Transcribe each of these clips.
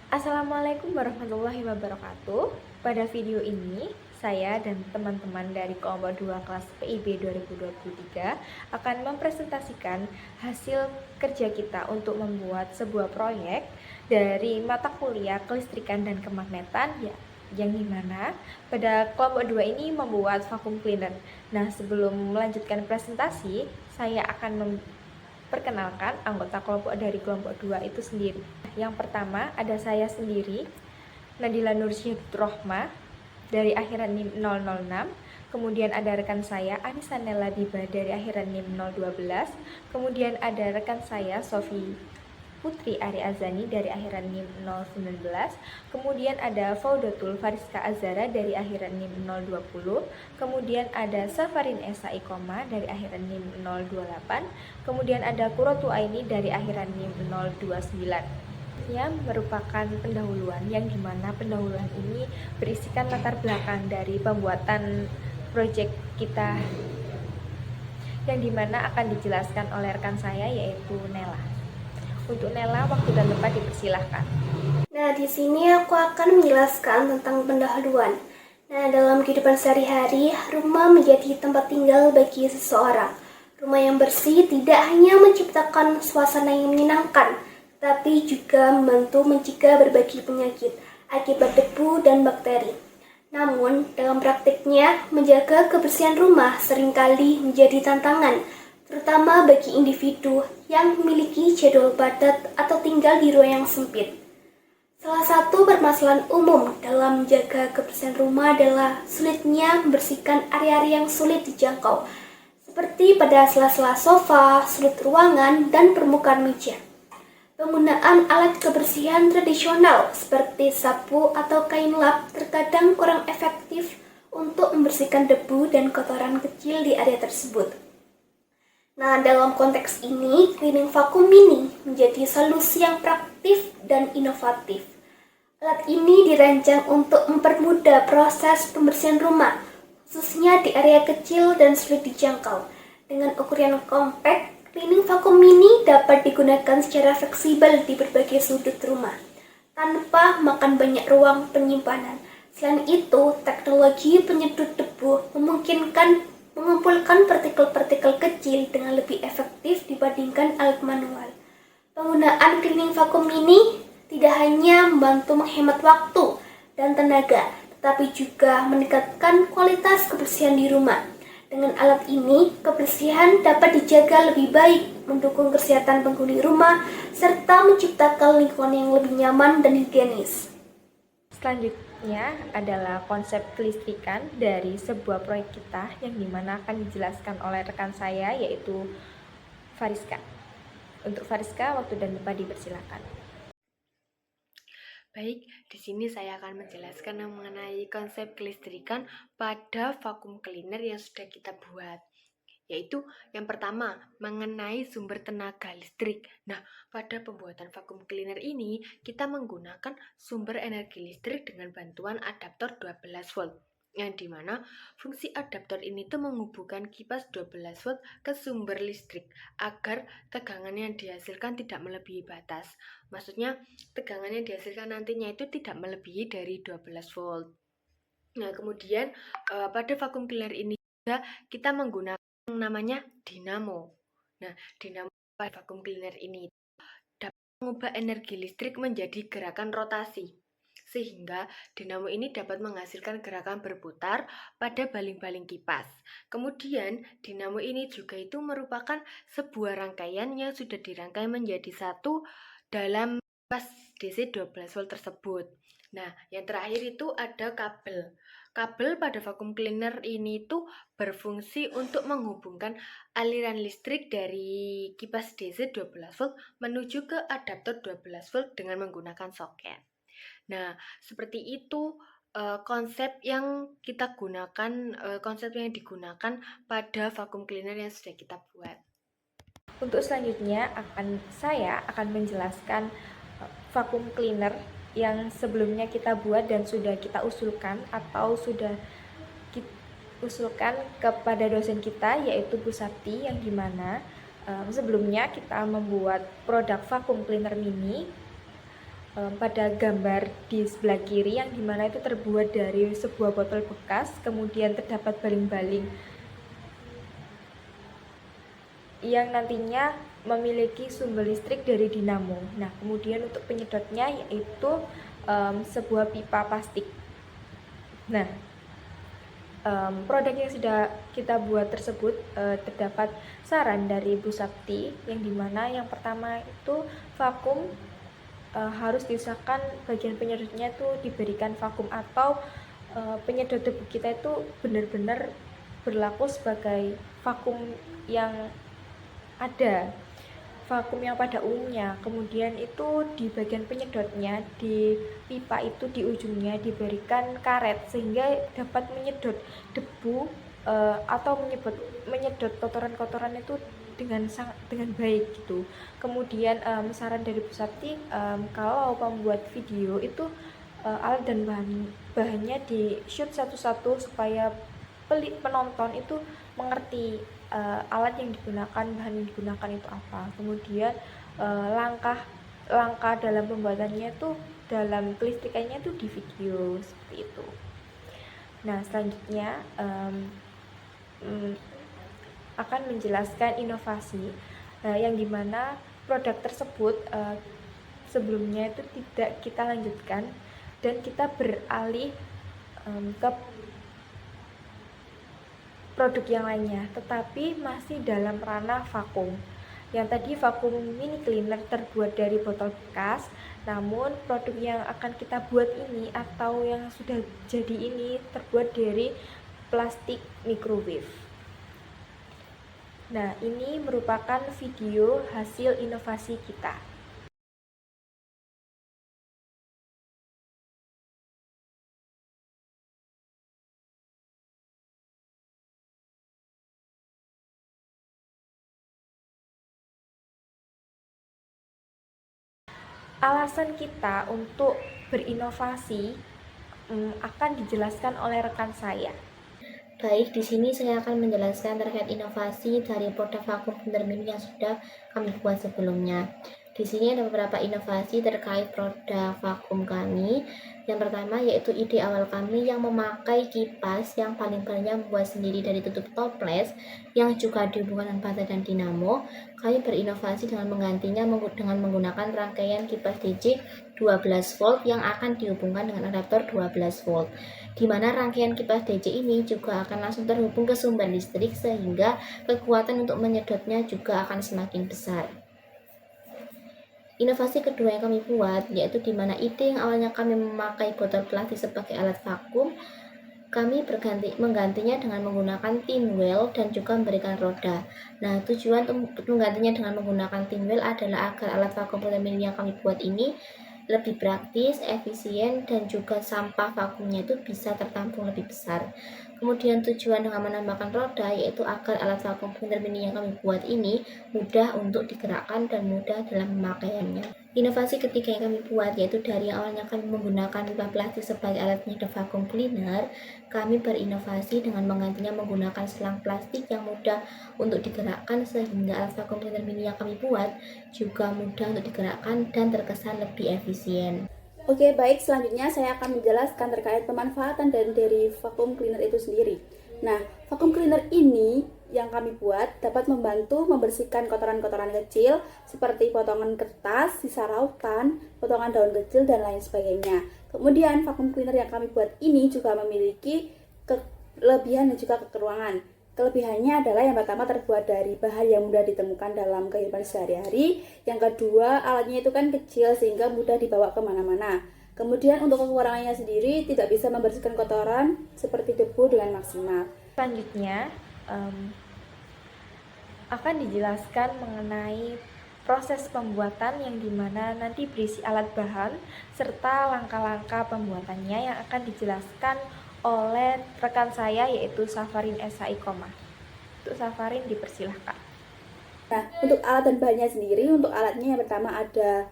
Assalamualaikum warahmatullahi wabarakatuh. Pada video ini, saya dan teman-teman dari kelompok 2 kelas PIB 2023 akan mempresentasikan hasil kerja kita untuk membuat sebuah proyek dari mata kuliah kelistrikan dan kemagnetan yang dimana pada kelompok 2 ini membuat vacuum cleaner. Nah, sebelum melanjutkan presentasi, saya akan perkenalkan anggota kelompok dari kelompok 2 itu sendiri. Yang pertama ada saya sendiri, Nadila Nursyidrohma dari akhiran NIM 006. Kemudian ada rekan saya Anissa Nella Biba dari akhiran NIM 012. Kemudian ada rekan saya Sofi Putri Ari Azani dari akhiran NIM 019. Kemudian ada Faudatul Fariska Azara dari akhiran NIM 020. Kemudian ada Safarin Esa Ikoma dari akhiran NIM 028. Kemudian ada Kurotu Aini dari akhiran NIM 029 yang merupakan pendahuluan, yang dimana pendahuluan ini berisikan latar belakang dari pembuatan proyek kita, yang dimana akan dijelaskan oleh rekan saya yaitu Nela. Untuk Nela, waktu dan tempat dipersilahkan. Nah, di sini aku akan menjelaskan tentang pendahuluan. Nah, dalam kehidupan sehari-hari, rumah menjadi tempat tinggal bagi seseorang. Rumah yang bersih tidak hanya menciptakan suasana yang menyenangkan, tapi juga membantu mencegah berbagai penyakit akibat debu dan bakteri. Namun, dalam praktiknya, menjaga kebersihan rumah seringkali menjadi tantangan, terutama bagi individu yang memiliki jadwal padat atau tinggal di ruang yang sempit. Salah satu permasalahan umum dalam menjaga kebersihan rumah adalah sulitnya membersihkan area-area yang sulit dijangkau, seperti pada sela-sela sofa, sudut ruangan, dan permukaan meja. Penggunaan alat kebersihan tradisional seperti sapu atau kain lap terkadang kurang efektif untuk membersihkan debu dan kotoran kecil di area tersebut. Nah, dalam konteks ini, cleaning vacuum mini menjadi solusi yang praktis dan inovatif. Alat ini dirancang untuk mempermudah proses pembersihan rumah, khususnya di area kecil dan sulit dijangkau. Dengan ukuran compact, cleaning vacuum mini dapat digunakan secara fleksibel di berbagai sudut rumah, tanpa makan banyak ruang penyimpanan. Selain itu, teknologi penyedot debu memungkinkan mengumpulkan partikel-partikel kecil dengan lebih efektif dibandingkan alat manual. Penggunaan cleaning vacuum mini tidak hanya membantu menghemat waktu dan tenaga, tetapi juga meningkatkan kualitas kebersihan di rumah. Dengan alat ini, kebersihan dapat dijaga lebih baik, mendukung kesehatan penghuni rumah, serta menciptakan lingkungan yang lebih nyaman dan higienis. Selanjutnya adalah konsep kelistrikan dari sebuah proyek kita, yang dimana akan dijelaskan oleh rekan saya yaitu Fariska. Untuk Fariska, waktu dan tempat dipersilakan. Baik, di sini saya akan menjelaskan mengenai konsep kelistrikan pada vacuum cleaner yang sudah kita buat. Yaitu yang pertama, mengenai sumber tenaga listrik. Nah, pada pembuatan vacuum cleaner ini, kita menggunakan sumber energi listrik dengan bantuan adaptor 12 volt. Yang dimana fungsi adaptor ini tuh menghubungkan kipas 12 volt ke sumber listrik agar tegangan yang dihasilkan tidak melebihi batas. Maksudnya, tegangan yang dihasilkan nantinya itu tidak melebihi dari 12 volt. Nah, kemudian pada vacuum cleaner ini juga kita menggunakan namanya dinamo. Nah, dinamo pada vacuum cleaner ini dapat mengubah energi listrik menjadi gerakan rotasi, sehingga dinamo ini dapat menghasilkan gerakan berputar pada baling-baling kipas. Kemudian, dinamo ini juga itu merupakan sebuah rangkaian yang sudah dirangkai menjadi satu dalam kipas DC 12 volt tersebut. Nah, yang terakhir itu ada kabel. Kabel pada vacuum cleaner ini tuh berfungsi untuk menghubungkan aliran listrik dari kipas DC 12 volt menuju ke adaptor 12 volt dengan menggunakan soket. Nah, seperti itu konsep yang kita gunakan, konsep yang digunakan pada vacuum cleaner yang sudah kita buat. Untuk selanjutnya saya akan menjelaskan vacuum cleaner yang sebelumnya kita buat dan sudah kita usulkan atau sudah kita usulkan kepada dosen kita yaitu Bu Sapti, yang dimana sebelumnya kita membuat produk vacuum cleaner mini pada gambar di sebelah kiri yang dimana itu terbuat dari sebuah botol bekas, kemudian terdapat baling-baling yang nantinya memiliki sumber listrik dari dinamo. Nah, kemudian untuk penyedotnya yaitu sebuah pipa plastik. Nah, produk yang sudah kita buat tersebut terdapat saran dari Bu Sapti, yang dimana yang pertama itu vakum, harus diusahakan bagian penyedotnya itu diberikan vakum, atau penyedot debu kita itu benar-benar berlaku sebagai vakum yang ada, vakum yang pada umumnya. Kemudian itu di bagian penyedotnya, di pipa itu di ujungnya diberikan karet sehingga dapat menyedot debu atau menyedot kotoran-kotoran itu dengan baik gitu. Kemudian saran dari Bu Sapti, kalau membuat video itu alat dan bahannya di shoot satu-satu supaya penonton itu mengerti alat yang digunakan, bahan yang digunakan itu apa. Kemudian langkah dalam pembuatannya itu, dalam kelistrikannya itu di video seperti itu. Nah, selanjutnya akan menjelaskan inovasi yang dimana produk tersebut sebelumnya itu tidak kita lanjutkan dan kita beralih ke produk yang lainnya, tetapi masih dalam ranah vakum. Yang tadi vakum mini cleaner terbuat dari botol bekas, namun produk yang akan kita buat ini atau yang sudah jadi ini terbuat dari plastik microwave. Nah, ini merupakan video hasil inovasi kita. Alasan kita untuk berinovasi akan dijelaskan oleh rekan saya. Baik, di sini saya akan menjelaskan terkait inovasi dari produk vakum cleaner mini yang sudah kami buat sebelumnya. Di sini ada beberapa inovasi terkait produk vakum kami. Yang pertama yaitu ide awal kami yang memakai kipas yang paling banyak membuat sendiri dari tutup toples yang juga dihubungkan dengan baterai dan dinamo. Kami berinovasi dengan menggantinya dengan menggunakan rangkaian kipas DC 12 volt yang akan dihubungkan dengan adaptor 12 volt, di mana rangkaian kipas DC ini juga akan langsung terhubung ke sumber listrik sehingga kekuatan untuk menyedotnya juga akan semakin besar. Inovasi kedua yang kami buat yaitu di mana ide yang awalnya kami memakai botol plastik sebagai alat vakum, kami menggantinya dengan menggunakan tin well dan juga memberikan roda. Nah, tujuan untuk menggantinya dengan menggunakan tin well adalah agar alat vakum cleaner mini yang kami buat ini lebih praktis, efisien, dan juga sampah vakumnya itu bisa tertampung lebih besar. Kemudian tujuan dengan menambahkan roda yaitu agar alat vakum cleaner mini yang kami buat ini mudah untuk digerakkan dan mudah dalam pemakaiannya. Inovasi ketiga yang kami buat yaitu dari yang awalnya kami menggunakan limbah plastik sebagai alat penyedot vakum cleaner, kami berinovasi dengan menggantinya menggunakan selang plastik yang mudah untuk digerakkan sehingga alat vakum cleaner mini yang kami buat juga mudah untuk digerakkan dan terkesan lebih efisien. Oke, baik, selanjutnya saya akan menjelaskan terkait pemanfaatan dari vacuum cleaner itu sendiri. Nah, vacuum cleaner ini yang kami buat dapat membantu membersihkan kotoran-kotoran kecil seperti potongan kertas, sisa rautan, potongan daun kecil, dan lain sebagainya. Kemudian, vacuum cleaner yang kami buat ini juga memiliki kelebihan dan juga kekurangan. Kelebihannya adalah yang pertama terbuat dari bahan yang mudah ditemukan dalam kehidupan sehari-hari. Yang kedua, alatnya itu kan kecil sehingga mudah dibawa kemana-mana. Kemudian untuk kekurangannya sendiri tidak bisa membersihkan kotoran seperti debu dengan maksimal. Selanjutnya akan dijelaskan mengenai proses pembuatan yang dimana nanti berisi alat bahan serta langkah-langkah pembuatannya yang akan dijelaskan oleh rekan saya yaitu Safarin SAI Koma. Untuk Safarin dipersilahkan. Nah, untuk alat dan bahannya sendiri, untuk alatnya yang pertama ada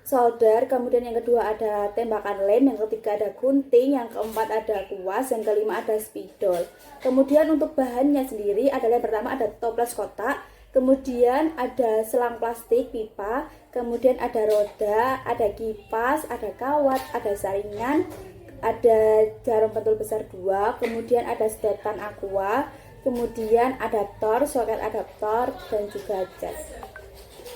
solder, kemudian yang kedua ada tembakan lem, yang ketiga ada gunting, yang keempat ada kuas, yang kelima ada spidol. Kemudian untuk bahannya sendiri adalah yang pertama ada toples kotak, kemudian ada selang plastik pipa, kemudian ada roda, ada kipas, ada kawat, ada saringan, ada jarum pentul besar 2, kemudian ada sedotan aqua, kemudian adaptor, soket adaptor, dan juga jas.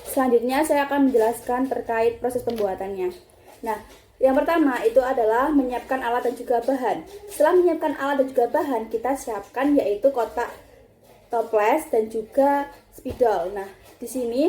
Selanjutnya saya akan menjelaskan terkait proses pembuatannya. Nah, yang pertama itu adalah menyiapkan alat dan juga bahan. Setelah menyiapkan alat dan juga bahan, kita siapkan yaitu kotak toples dan juga spidol. Nah, di sini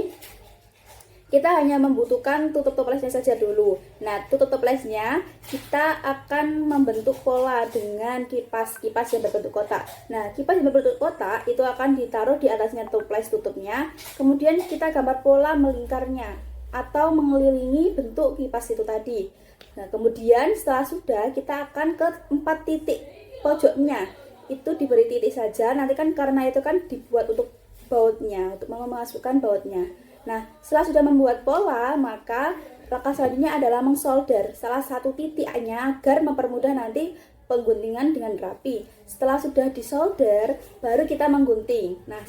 kita hanya membutuhkan tutup toplesnya saja dulu. Nah, tutup toplesnya kita akan membentuk pola dengan kipas yang berbentuk kotak. Nah, kipas yang berbentuk kotak itu akan ditaruh di atasnya toples tutupnya. Kemudian kita gambar pola melingkarnya atau mengelilingi bentuk kipas itu tadi. Nah, kemudian setelah sudah, kita akan ke 4 titik pojoknya. Itu diberi titik saja, nanti kan karena itu kan dibuat untuk bautnya, untuk memasukkan bautnya. Nah, setelah sudah membuat pola, maka langkah selanjutnya adalah mengsolder salah satu titiknya agar mempermudah nanti pengguntingan dengan rapi. Setelah sudah disolder, baru kita menggunting. Nah,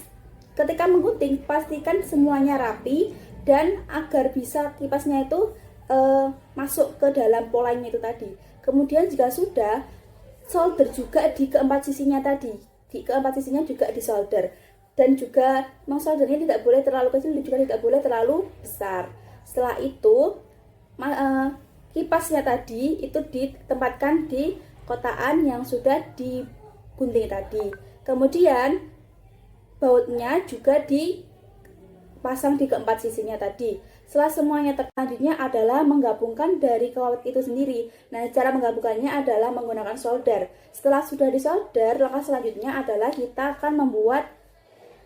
ketika menggunting, pastikan semuanya rapi dan agar bisa kipasnya itu masuk ke dalam polanya itu tadi. Kemudian jika sudah, solder juga di keempat sisinya tadi. Di keempat sisinya juga disolder. Dan juga soldernya tidak boleh terlalu kecil dan juga tidak boleh terlalu besar. Setelah itu, kipasnya tadi itu ditempatkan di kotaan yang sudah digunting tadi. Kemudian bautnya juga dipasang di keempat sisinya tadi. Setelah semuanya selanjutnya adalah menggabungkan dari kawat itu sendiri. Nah, cara menggabungkannya adalah menggunakan solder. Setelah sudah disolder, langkah selanjutnya adalah kita akan membuat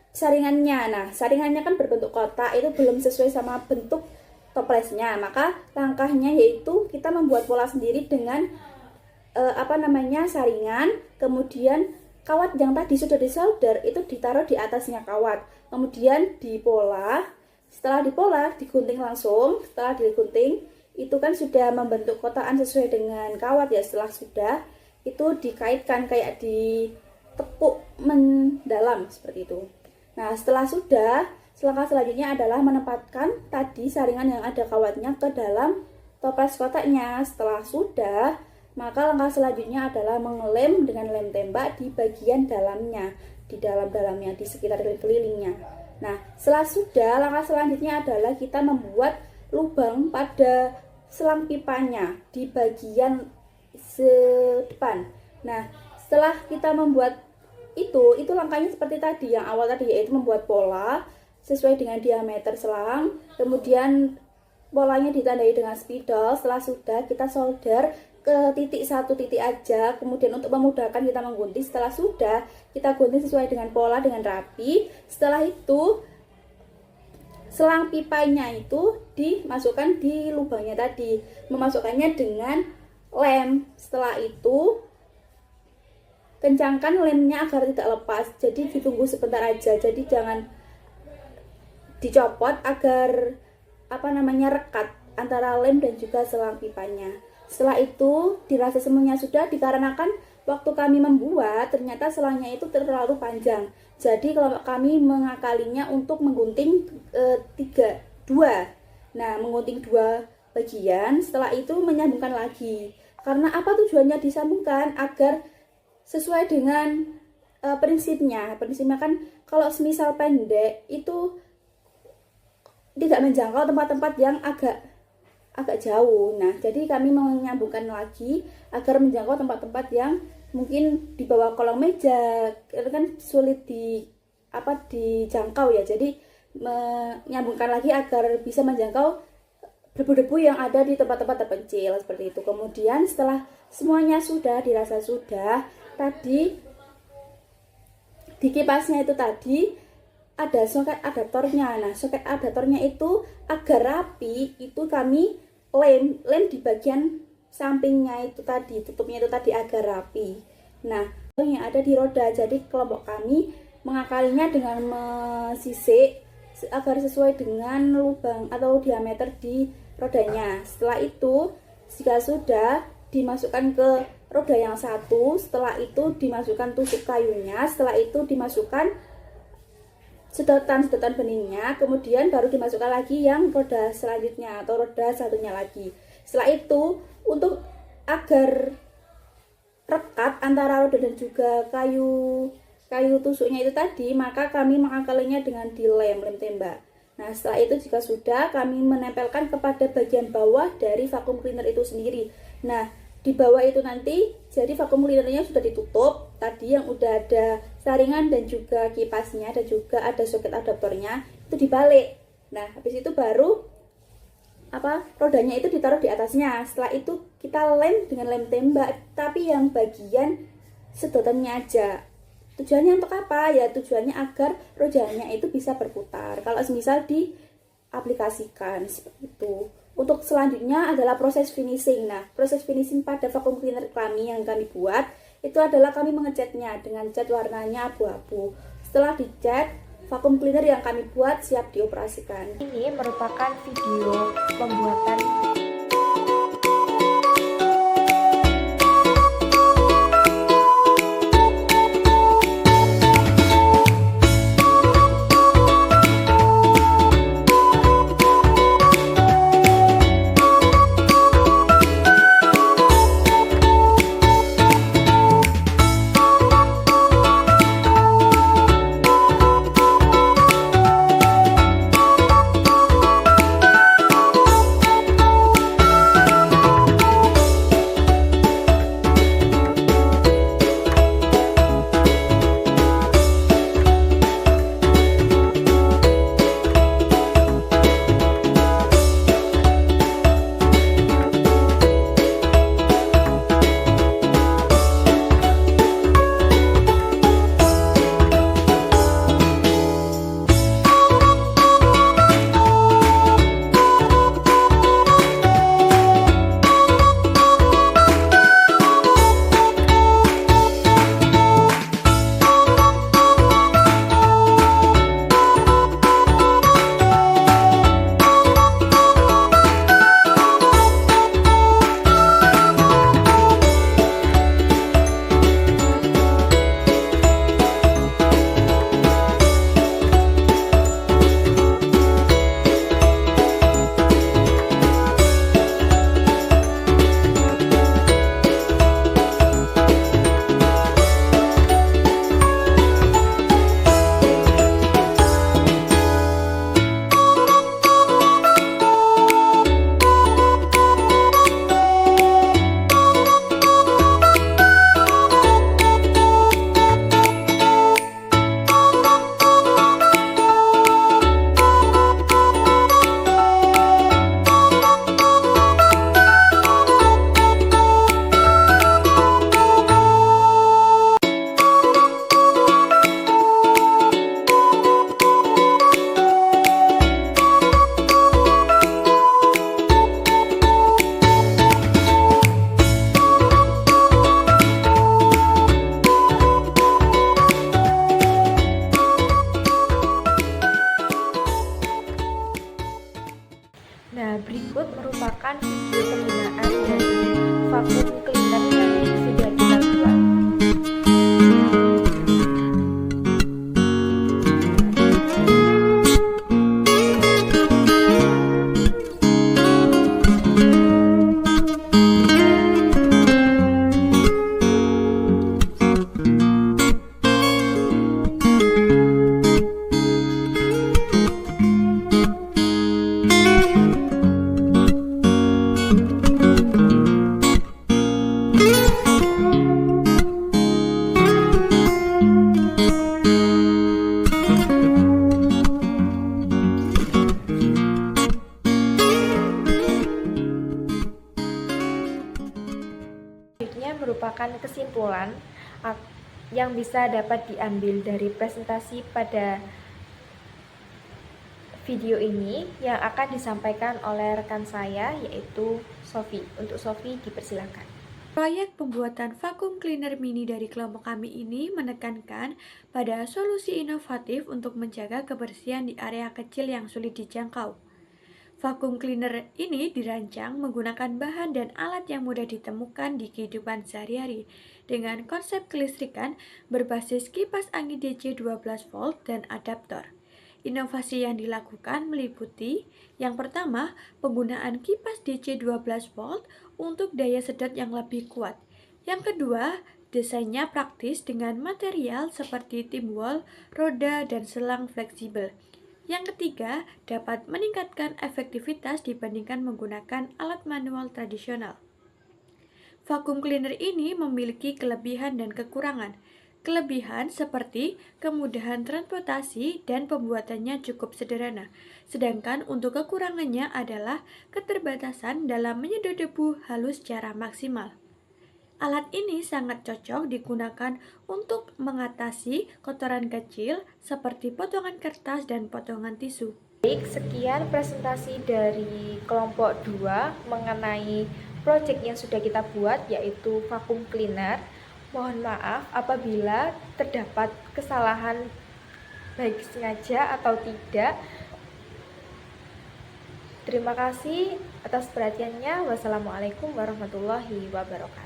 saringannya. Nah, saringannya kan berbentuk kotak, itu belum sesuai sama bentuk toplesnya. Maka langkahnya yaitu kita membuat pola sendiri dengan saringan, kemudian kawat yang tadi sudah disolder itu ditaruh di atasnya kawat. Kemudian dipola. Setelah dipola, digunting langsung. Setelah digunting, itu kan sudah membentuk kotaan sesuai dengan kawat ya. Setelah sudah, itu dikaitkan kayak ditepuk mendalam seperti itu. Nah, setelah sudah, langkah selanjutnya adalah menempatkan tadi saringan yang ada kawatnya ke dalam toples kotaknya. Setelah sudah, maka langkah selanjutnya adalah mengelem dengan lem tembak di bagian dalamnya, di dalamnya, di sekitar kelilingnya. Nah, setelah sudah, langkah selanjutnya adalah kita membuat lubang pada selang pipanya di bagian depan. Nah, setelah kita membuat itu langkahnya seperti tadi, yang awal tadi, yaitu membuat pola sesuai dengan diameter selang, kemudian polanya ditandai dengan spidol. Setelah sudah, kita solder ke satu titik aja, kemudian untuk memudahkan kita menggunting. Setelah sudah, kita gunting sesuai dengan pola dengan rapi. Setelah itu, selang pipanya itu dimasukkan di lubangnya tadi, memasukkannya dengan lem. Setelah itu, kencangkan lemnya agar tidak lepas, jadi ditunggu sebentar aja, jadi jangan dicopot agar rekat antara lem dan juga selang pipanya. Setelah itu dirasa semuanya sudah, dikarenakan waktu kami membuat ternyata selangnya itu terlalu panjang. Jadi kalau kami mengakalinya untuk menggunting 2. Nah, menggunting 2 bagian, setelah itu menyambungkan lagi. Karena apa tujuannya disambungkan? Agar sesuai dengan prinsipnya. Prinsipnya kan kalau semisal pendek itu tidak menjangkau tempat-tempat yang agak jauh. Nah, jadi kami menyambungkan lagi agar menjangkau tempat-tempat yang mungkin di bawah kolong meja, itu kan sulit dijangkau ya. Jadi menyambungkan lagi agar bisa menjangkau debu-debu yang ada di tempat-tempat terpencil seperti itu. Kemudian setelah semuanya sudah dirasa sudah, tadi di kipasnya itu tadi ada soket adaptornya. Nah, soket adaptornya itu agar rapi, itu kami lem di bagian sampingnya itu tadi, tutupnya itu tadi agar rapi. Nah, yang ada di roda, jadi kelompok kami mengakalinya dengan mesisik agar sesuai dengan lubang atau diameter di rodanya. Setelah itu, jika sudah, dimasukkan ke roda yang satu. Setelah itu dimasukkan tusuk kayunya. Setelah itu dimasukkan sedotan beningnya, kemudian baru dimasukkan lagi yang roda selanjutnya atau roda satunya lagi. Setelah itu, untuk agar rekat antara roda dan juga kayu tusuknya itu tadi, maka kami mengakalinya dengan lem tembak. Nah, setelah itu jika sudah, kami menempelkan kepada bagian bawah dari vacuum cleaner itu sendiri. Nah, di bawah itu nanti, jadi vacuum cleanernya sudah ditutup, tadi yang udah ada saringan dan juga kipasnya, dan juga ada soket adaptornya, itu dibalik. Nah, habis itu baru rodanya itu ditaruh di atasnya. Setelah itu kita lem dengan lem tembak, tapi yang bagian sedotannya aja. Tujuannya untuk apa? Ya tujuannya agar rodanya itu bisa berputar. Kalau misal diaplikasikan seperti itu. Untuk selanjutnya adalah proses finishing. Nah, proses finishing pada vacuum cleaner kami yang kami buat itu adalah kami mengecatnya dengan cat warnanya abu-abu. Setelah dicat, vacuum cleaner yang kami buat siap dioperasikan. Ini merupakan video pembuatan Nah, berikut merupakan video penggunaan dari vacuum cleaner yang sudah kita buat. Selanjutnya merupakan kesimpulan yang bisa dapat diambil dari presentasi pada video ini yang akan disampaikan oleh rekan saya, yaitu Sofi. Untuk Sofi, dipersilakan. Proyek pembuatan vacuum cleaner mini dari kelompok kami ini menekankan pada solusi inovatif untuk menjaga kebersihan di area kecil yang sulit dijangkau. Vacuum cleaner ini dirancang menggunakan bahan dan alat yang mudah ditemukan di kehidupan sehari-hari dengan konsep kelistrikan berbasis kipas angin DC 12 volt dan adaptor. Inovasi yang dilakukan meliputi yang pertama, penggunaan kipas DC 12 volt untuk daya sedot yang lebih kuat. Yang kedua, desainnya praktis dengan material seperti tim wall, roda, dan selang fleksibel. Yang ketiga, dapat meningkatkan efektivitas dibandingkan menggunakan alat manual tradisional. Vacuum cleaner ini memiliki kelebihan dan kekurangan. Kelebihan seperti kemudahan transportasi dan pembuatannya cukup sederhana. Sedangkan untuk kekurangannya adalah keterbatasan dalam menyedot debu halus secara maksimal. Alat ini sangat cocok digunakan untuk mengatasi kotoran kecil seperti potongan kertas dan potongan tisu. Baik, sekian presentasi dari kelompok 2 mengenai proyek yang sudah kita buat, yaitu vacuum cleaner. Mohon maaf apabila terdapat kesalahan baik sengaja atau tidak. Terima kasih atas perhatiannya. Wassalamualaikum warahmatullahi wabarakatuh.